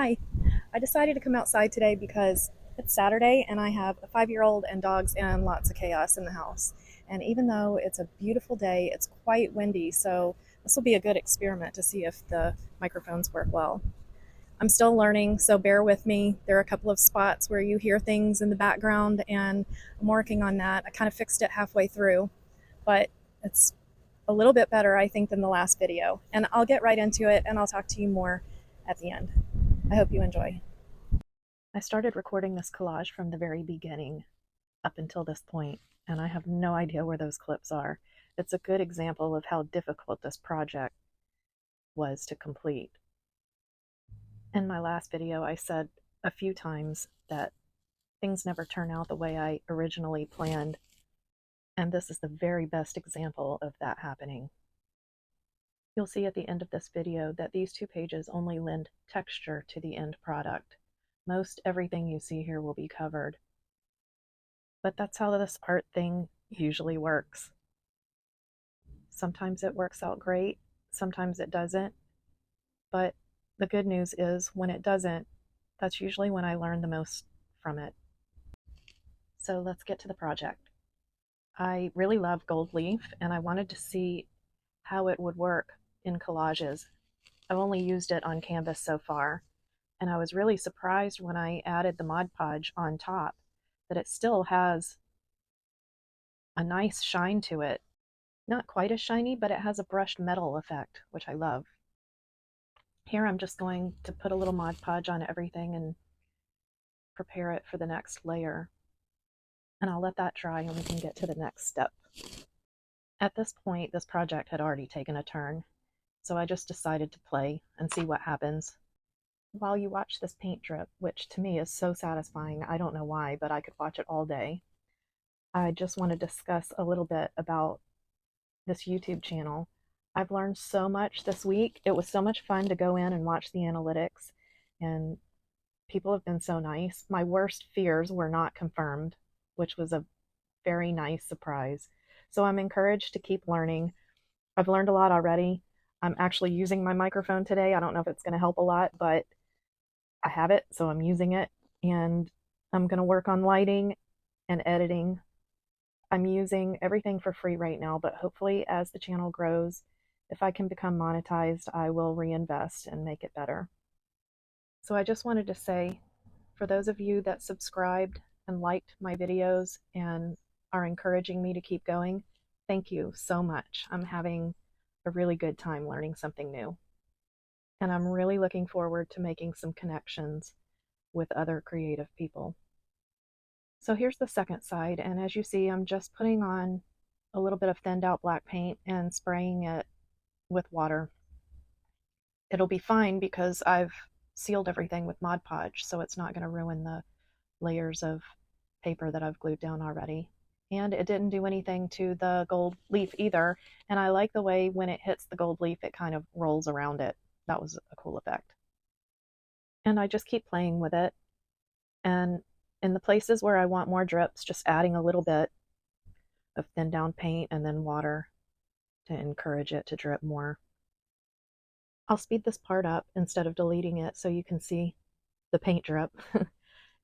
Hi, I decided to come outside today because it's Saturday and I have a 5-year-old and dogs and lots of chaos in the house. And even though it's a beautiful day, it's quite windy, so this will be a good experiment to see if the microphones work well. I'm still learning, so bear with me. There are a couple of spots where you hear things in the background, and I'm working on that. I kind of fixed it halfway through, but it's a little bit better, I think, than the last video. And I'll get right into it and I'll talk to you more at the end. I hope you enjoy. I started recording this collage from the very beginning up until this point, and I have no idea where those clips are. It's a good example of how difficult this project was to complete. In my last video, I said a few times that things never turn out the way I originally planned, and this is the very best example of that happening. You'll see at the end of this video that these 2 pages only lend texture to the end product. Most everything you see here will be covered. But that's how this art thing usually works. Sometimes it works out great, sometimes it doesn't. But the good news is when it doesn't, that's usually when I learn the most from it. So let's get to the project. I really love gold leaf and I wanted to see how it would work in collages. I've only used it on canvas so far, and I was really surprised when I added the Mod Podge on top that it still has a nice shine to it. Not quite as shiny, but it has a brushed metal effect, which I love. Here I'm just going to put a little Mod Podge on everything and prepare it for the next layer. And I'll let that dry and we can get to the next step. At this point, this project had already taken a turn, so I just decided to play and see what happens. While you watch this paint drip, which to me is so satisfying, I don't know why, but I could watch it all day, I just want to discuss a little bit about this YouTube channel. I've learned so much this week. It was so much fun to go in and watch the analytics, and people have been so nice. My worst fears were not confirmed, which was a very nice surprise. So I'm encouraged to keep learning. I've learned a lot already. I'm actually using my microphone today. I don't know if it's going to help a lot, but I have it, so I'm using it. And I'm going to work on lighting and editing. I'm using everything for free right now, but hopefully as the channel grows, if I can become monetized, I will reinvest and make it better. So I just wanted to say, for those of you that subscribed and liked my videos and are encouraging me to keep going, thank you so much. I'm having a really good time learning something new. And I'm really looking forward to making some connections with other creative people. So here's the second side, and as you see, I'm just putting on a little bit of thinned out black paint and spraying it with water. It'll be fine because I've sealed everything with Mod Podge, so it's not going to ruin the layers of paper that I've glued down already. And it didn't do anything to the gold leaf either, and I like the way when it hits the gold leaf it kind of rolls around it. That was a cool effect. And I just keep playing with it, and in the places where I want more drips, just adding a little bit of thin down paint and then water to encourage it to drip more. I'll speed this part up instead of deleting it so you can see the paint drip.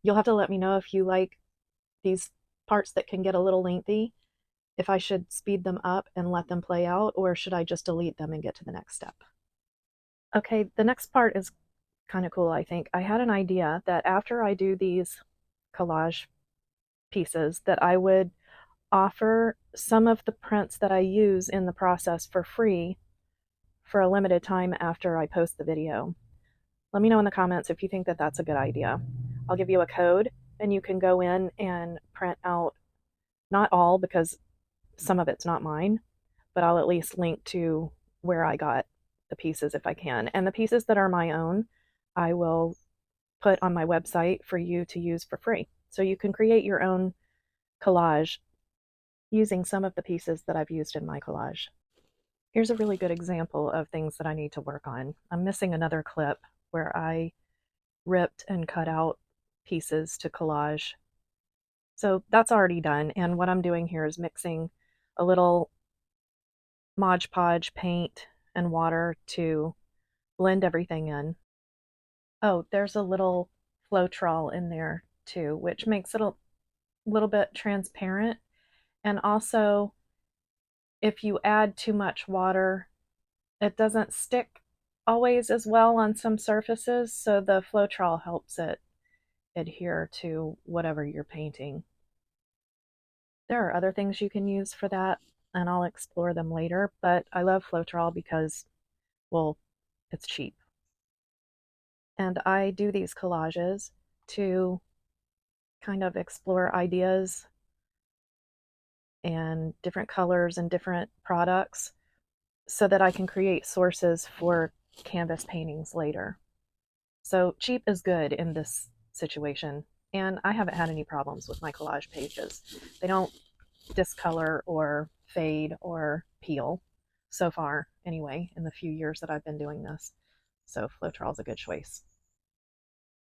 You'll have to let me know if you like these parts that can get a little lengthy, if I should speed them up and let them play out, or should I just delete them and get to the next step. Okay, the next part is kind of cool, I think. I had an idea that after I do these collage pieces that I would offer some of the prints that I use in the process for free for a limited time after I post the video. Let me know in the comments if you think that that's a good idea. I'll give you a code and you can go in and print out, not all because some of it's not mine, but I'll at least link to where I got the pieces if I can. And the pieces that are my own, I will put on my website for you to use for free. So you can create your own collage using some of the pieces that I've used in my collage. Here's a really good example of things that I need to work on. I'm missing another clip where I ripped and cut out pieces to collage. So that's already done, and what I'm doing here is mixing a little Mod Podge paint and water to blend everything in. Oh, there's a little Floetrol in there too, which makes it a little bit transparent. And also, if you add too much water, it doesn't stick always as well on some surfaces, so the Floetrol helps it adhere to whatever you're painting. There are other things you can use for that, and I'll explore them later, but I love Floetrol because, well, it's cheap. And I do these collages to kind of explore ideas and different colors and different products so that I can create sources for canvas paintings later. So cheap is good in this situation. And I haven't had any problems with my collage pages. They don't discolor or fade or peel so far, anyway, in the few years that I've been doing this. So Floetrol is a good choice.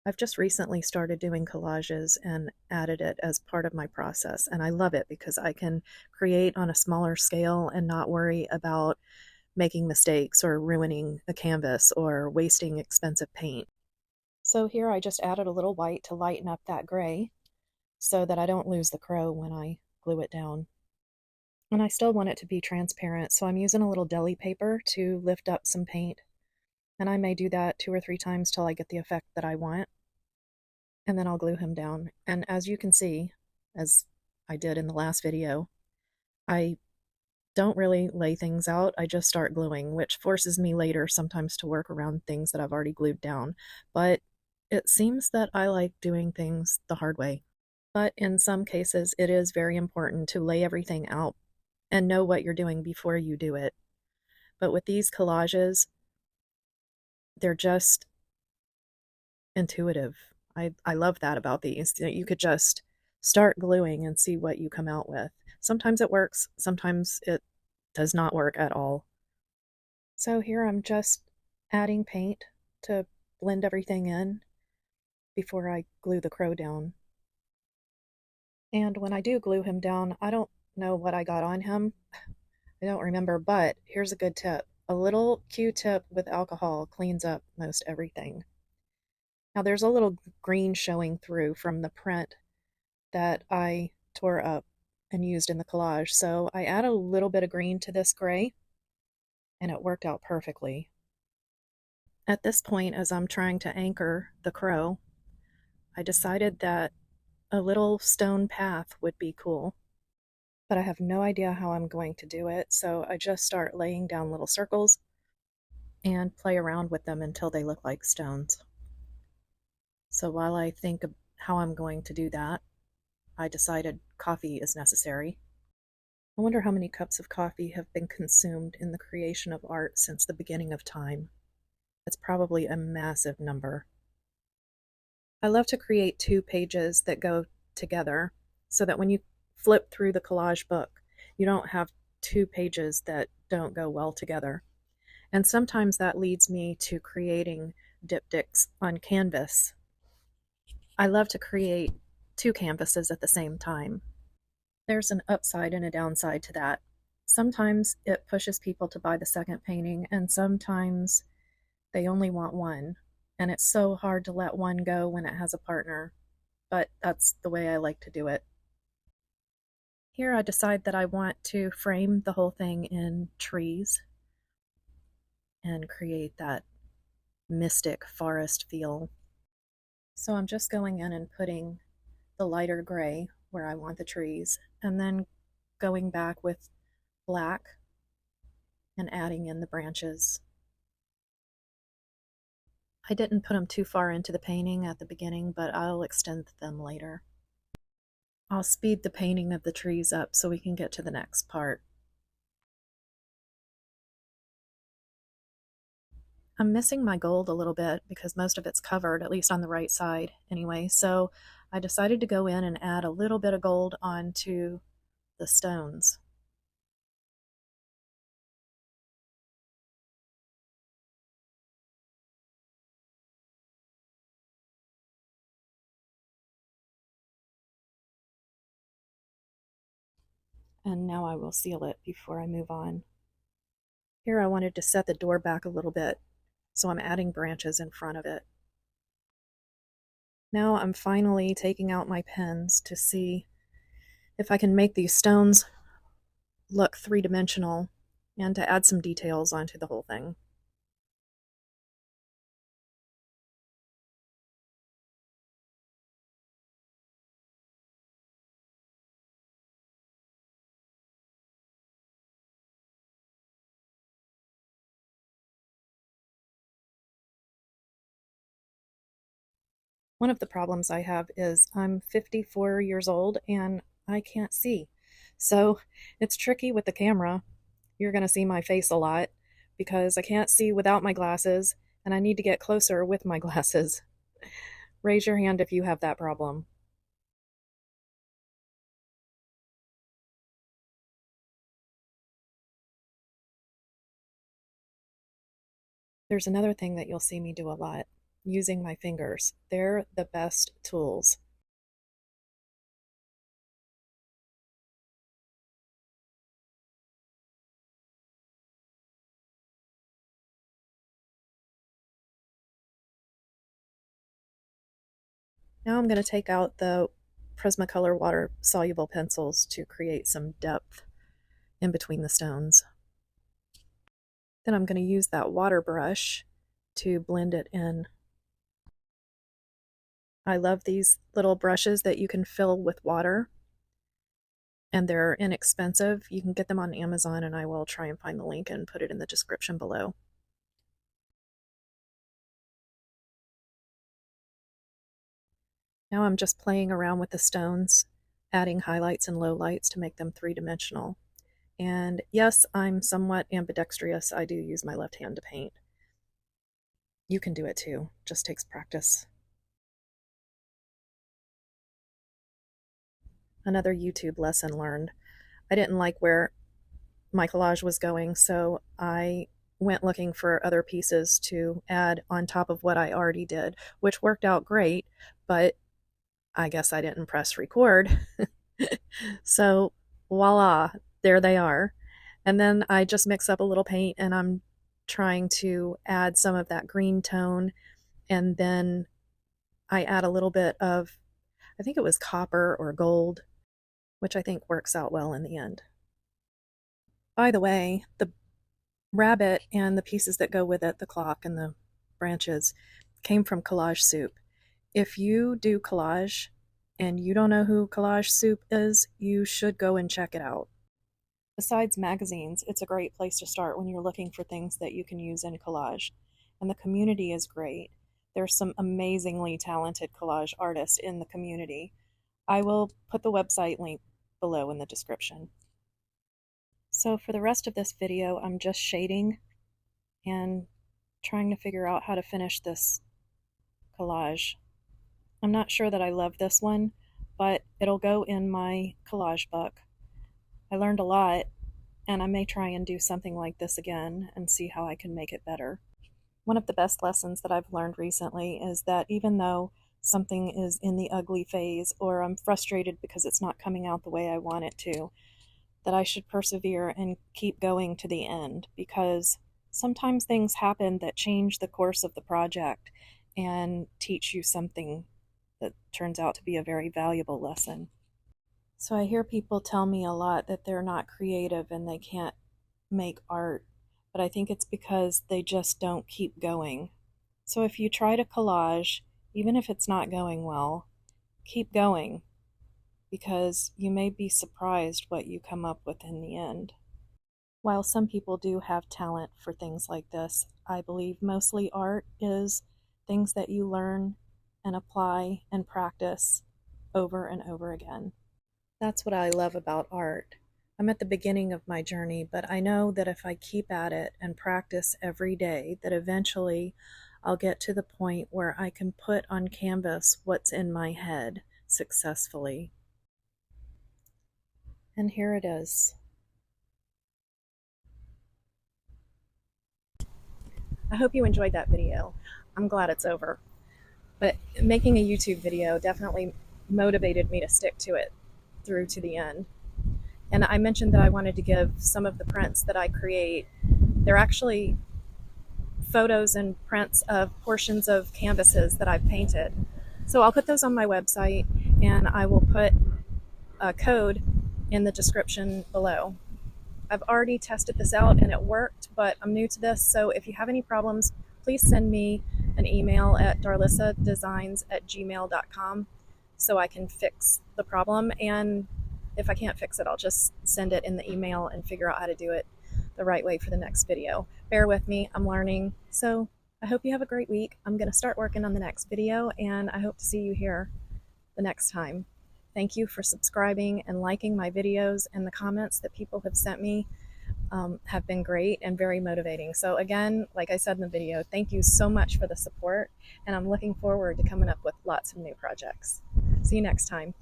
I've just recently started doing collages and added it as part of my process, and I love it because I can create on a smaller scale and not worry about making mistakes or ruining a canvas or wasting expensive paint. So here I just added a little white to lighten up that gray so that I don't lose the crow when I glue it down. And I still want it to be transparent, so I'm using a little deli paper to lift up some paint. And I may do that 2 or 3 times till I get the effect that I want. And then I'll glue him down. And as you can see, as I did in the last video, I don't really lay things out. I just start gluing, which forces me later sometimes to work around things that I've already glued down. But it seems that I like doing things the hard way. But in some cases, it is very important to lay everything out and know what you're doing before you do it. But with these collages, they're just intuitive. I love that about these. You could just start gluing and see what you come out with. Sometimes it works, sometimes it does not work at all. So here I'm just adding paint to blend everything in before I glue the crow down. And when I do glue him down, I don't know what I got on him. I don't remember, but here's a good tip. A little Q-tip with alcohol cleans up most everything. Now there's a little green showing through from the print that I tore up and used in the collage, so I add a little bit of green to this gray, and it worked out perfectly. At this point, as I'm trying to anchor the crow, I decided that a little stone path would be cool, but I have no idea how I'm going to do it, so I just start laying down little circles and play around with them until they look like stones. So while I think of how I'm going to do that, I decided coffee is necessary. I wonder how many cups of coffee have been consumed in the creation of art since the beginning of time. It's probably a massive number. I love to create 2 pages that go together so that when you flip through the collage book, you don't have 2 pages that don't go well together. And sometimes that leads me to creating diptychs on canvas. I love to create 2 canvases at the same time. There's an upside and a downside to that. Sometimes it pushes people to buy the second painting, and sometimes they only want one. And it's so hard to let one go when it has a partner, but that's the way I like to do it. Here I decide that I want to frame the whole thing in trees and create that mystic forest feel. So I'm just going in and putting the lighter gray where I want the trees, and then going back with black and adding in the branches. I didn't put them too far into the painting at the beginning, but I'll extend them later. I'll speed the painting of the trees up so we can get to the next part. I'm missing my gold a little bit because most of it's covered, at least on the right side anyway, so I decided to go in and add a little bit of gold onto the stones. And now I will seal it before I move on. Here I wanted to set the door back a little bit, so I'm adding branches in front of it. Now I'm finally taking out my pens to see if I can make these stones look three-dimensional and to add some details onto the whole thing. One of the problems I have is I'm 54 years old and I can't see. So it's tricky with the camera. You're going to see my face a lot because I can't see without my glasses and I need to get closer with my glasses. Raise your hand if you have that problem. There's another thing that you'll see me do a lot, using my fingers. They're the best tools. Now I'm going to take out the Prismacolor water soluble pencils to create some depth in between the stones. Then I'm going to use that water brush to blend it in. I love these little brushes that you can fill with water, and they're inexpensive. You can get them on Amazon, and I will try and find the link and put it in the description below. Now I'm just playing around with the stones, adding highlights and lowlights to make them three-dimensional. And yes, I'm somewhat ambidextrous. I do use my left hand to paint. You can do it too, just takes practice. Another YouTube lesson learned. I didn't like where my collage was going, so I went looking for other pieces to add on top of what I already did, which worked out great, but I guess I didn't press record. So voila, there they are. And then I just mix up a little paint and I'm trying to add some of that green tone, and then I add a little bit of, I think it was copper or gold, which I think works out well in the end. By the way, the rabbit and the pieces that go with it, the clock and the branches, came from Collage Soup. If you do collage and you don't know who Collage Soup is, you should go and check it out. Besides magazines, it's a great place to start when you're looking for things that you can use in collage. And the community is great. There's some amazingly talented collage artists in the community. I will put the website link below in the description. So for the rest of this video, I'm just shading and trying to figure out how to finish this collage. I'm not sure that I love this one, but it'll go in my collage book. I learned a lot, and I may try and do something like this again and see how I can make it better. One of the best lessons that I've learned recently is that even though something is in the ugly phase or I'm frustrated because it's not coming out the way I want it to, that I should persevere and keep going to the end, because sometimes things happen that change the course of the project and teach you something that turns out to be a very valuable lesson. So I hear people tell me a lot that they're not creative and they can't make art, but I think it's because they just don't keep going. So if you try to collage, even if it's not going well, keep going, because you may be surprised what you come up with in the end. While some people do have talent for things like this, I believe mostly art is things that you learn and apply and practice over and over again. That's what I love about art. I'm at the beginning of my journey, but I know that if I keep at it and practice every day, that eventually I'll get to the point where I can put on canvas what's in my head successfully. And here it is. I hope you enjoyed that video. I'm glad it's over. But making a YouTube video definitely motivated me to stick to it through to the end. And I mentioned that I wanted to give some of the prints that I create. They're actually photos and prints of portions of canvases that I've painted. So I'll put those on my website, and I will put a code in the description below. I've already tested this out and it worked, but I'm new to this, so if you have any problems, please send me an email at darlissadesigns@gmail.com so I can fix the problem. And if I can't fix it, I'll just send it in the email and figure out how to do it the right way for the next video. Bear with me, I'm learning. So I hope you have a great week. I'm going to start working on the next video, and I hope to see you here the next time. Thank you for subscribing and liking my videos, and the comments that people have sent me have been great and very motivating. So again, like I said in the video, thank you so much for the support, and I'm looking forward to coming up with lots of new projects. See you next time.